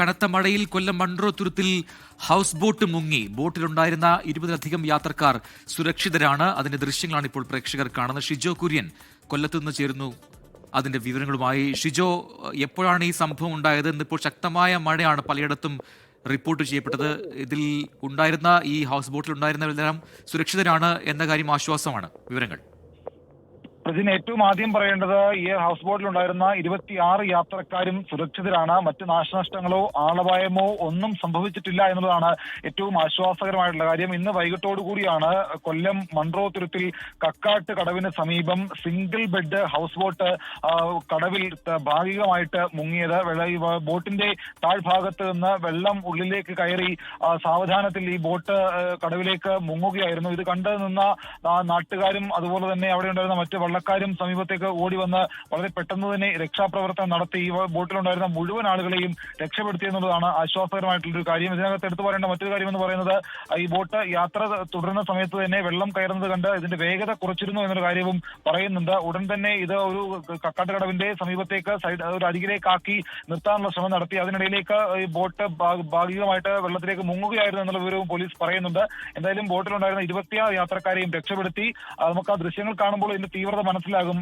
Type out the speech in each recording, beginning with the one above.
കനത്ത മഴയിൽ കൊല്ലം Munro തുരുത്തിൽ house boat മുങ്ങി. ബോട്ടിലുണ്ടായിരുന്ന 20-ലധികം യാത്രക്കാർ സുരക്ഷിതരാണ്. അതിന്റെ ദൃശ്യങ്ങളാണ് ഇപ്പോൾ പ്രേക്ഷകർ കാണുന്നത്. ഷിജോ കുര്യൻ കൊല്ലത്ത് നിന്ന് ചേരുന്നു അതിന്റെ വിവരങ്ങളുമായി. ഷിജോ, എപ്പോഴാണ് ഈ സംഭവം ഉണ്ടായത്? ഇന്നിപ്പോൾ ശക്തമായ മഴയാണ് പലയിടത്തും റിപ്പോർട്ട് ചെയ്യപ്പെട്ടത്. ഇതിൽ ഉണ്ടായിരുന്ന ഈ ഹൗസ് ബോട്ടിൽ ഉണ്ടായിരുന്നവരെല്ലാം സുരക്ഷിതരാണ് എന്ന കാര്യം ആശ്വാസമാണ്. വിവരങ്ങൾ ഇതിന് ഏറ്റവും ആദ്യം പറയേണ്ടത് ഈ ഹൗസ് ബോട്ടിലുണ്ടായിരുന്ന 26 യാത്രക്കാരും സുരക്ഷിതരാണ്. മറ്റ് നാശനഷ്ടങ്ങളോ ആളപായമോ ഒന്നും സംഭവിച്ചിട്ടില്ല എന്നുള്ളതാണ് ഏറ്റവും ആശ്വാസകരമായിട്ടുള്ള കാര്യം. ഇന്ന് വൈകിട്ടോടുകൂടിയാണ് കൊല്ലം മൺട്രോ തുരുത്തിൽ കക്കാട്ട് കടവിന് സമീപം സിംഗിൾ ബെഡ് ഹൗസ് ബോട്ട് കടവിൽ ഭാഗികമായിട്ട് മുങ്ങിയത്. ബോട്ടിന്റെ താഴ്ഭാഗത്ത് നിന്ന് വെള്ളം ഉള്ളിലേക്ക് കയറി സാവധാനത്തിൽ ഈ ബോട്ട് കടവിലേക്ക് മുങ്ങുകയായിരുന്നു. ഇത് കണ്ടു നിന്ന നാട്ടുകാരും അതുപോലെ തന്നെ അവിടെ ഉണ്ടായിരുന്ന മറ്റ് വള്ളക്കാരും സമീപത്തേക്ക് ഓടി വന്ന് വളരെ പെട്ടെന്ന് തന്നെ രക്ഷാപ്രവർത്തനം നടത്തി ഈ ബോട്ടിലുണ്ടായിരുന്ന മുഴുവൻ ആളുകളെയും രക്ഷപ്പെടുത്തിയെന്നുള്ളതാണ് ആശ്വാസകരമായിട്ടുള്ളൊരു കാര്യം. ഇതിനകത്ത് എടുത്തു പറയേണ്ട മറ്റൊരു കാര്യം എന്ന് പറയുന്നത് ഈ ബോട്ട് യാത്ര തുടരുന്ന സമയത്ത് തന്നെ വെള്ളം കയറുന്നത് കണ്ട് ഇതിന്റെ വേഗത കുറച്ചിരുന്നു എന്നൊരു കാര്യവും പറയുന്നുണ്ട്. ഉടൻ തന്നെ ഇത് ഒരു കക്കാട്ടുകടവിന്റെ സമീപത്തേക്ക് ഒരു അരികിലേക്കാക്കി നിർത്താനുള്ള ശ്രമം നടത്തി. അതിനിടയിലേക്ക് ഈ ബോട്ട് ഭാഗികമായിട്ട് വെള്ളത്തിലേക്ക് മുങ്ങുകയായിരുന്നു എന്നുള്ള വിവരവും പോലീസ് പറയുന്നുണ്ട്. എന്തായാലും ബോട്ടിലുണ്ടായിരുന്ന 26 യാത്രക്കാരെയും രക്ഷപ്പെടുത്തി. നമുക്ക് ആ ദൃശ്യങ്ങൾ കാണുമ്പോൾ ഇതിന്റെ തീവ്രത മനസ്സിലാകും.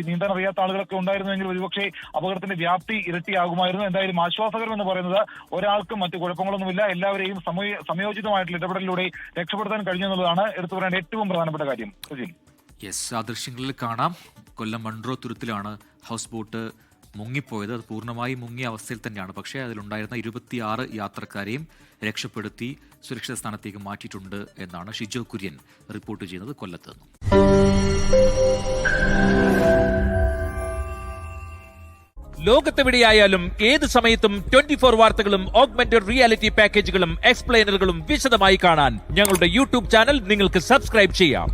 നീന്താൻ അറിയാത്ത ആളുകളൊക്കെ ഉണ്ടായിരുന്നെങ്കിൽ ഒരുപക്ഷെ അപകടത്തിന്റെ വ്യാപ്തി ഇരട്ടിയാകുമായിരുന്നു. എന്തായാലും ആശ്വാസകരം എന്ന് പറയുന്നത് ഒരാൾക്കും മറ്റു കുഴപ്പങ്ങളൊന്നുമില്ല. എല്ലാവരെയും സമയോചിതമായിട്ടുള്ള ഇടപെടലിലൂടെ രക്ഷപ്പെടുത്താൻ കഴിഞ്ഞു എന്നുള്ളതാണ് എടുത്തു പറയേണ്ട ഏറ്റവും പ്രധാനപ്പെട്ട കാര്യം. യെസ്, ആ ദൃശ്യങ്ങളിൽ കാണാം. കൊല്ലം മൺട്രോ തുരുത്തിലാണ് ഹൗസ് ബോട്ട് മുങ്ങിപ്പോയത്. അത് പൂർണ്ണമായി മുങ്ങിയ അവസ്ഥയിൽ തന്നെയാണ്. പക്ഷേ അതിലുണ്ടായിരുന്ന 26 യാത്രക്കാരെയും രക്ഷപ്പെടുത്തി സുരക്ഷിത സ്ഥാനത്തേക്ക് മാറ്റിയിട്ടുണ്ട് എന്നാണ് ഷിജോ കുര്യൻ റിപ്പോർട്ട് ചെയ്യുന്നത് കൊല്ലത്ത് നിന്നും. ലോകത്തെവിടെയായാലും ഏത് സമയത്തും 24 വാർത്തകളും ഓഗ്മെന്റഡ് റിയാലിറ്റി പാക്കേജുകളും എക്സ്പ്ലെയിനറുകളും വിശദമായി കാണാൻ ഞങ്ങളുടെ യൂട്യൂബ് ചാനൽ നിങ്ങൾക്ക് സബ്സ്ക്രൈബ് ചെയ്യാം.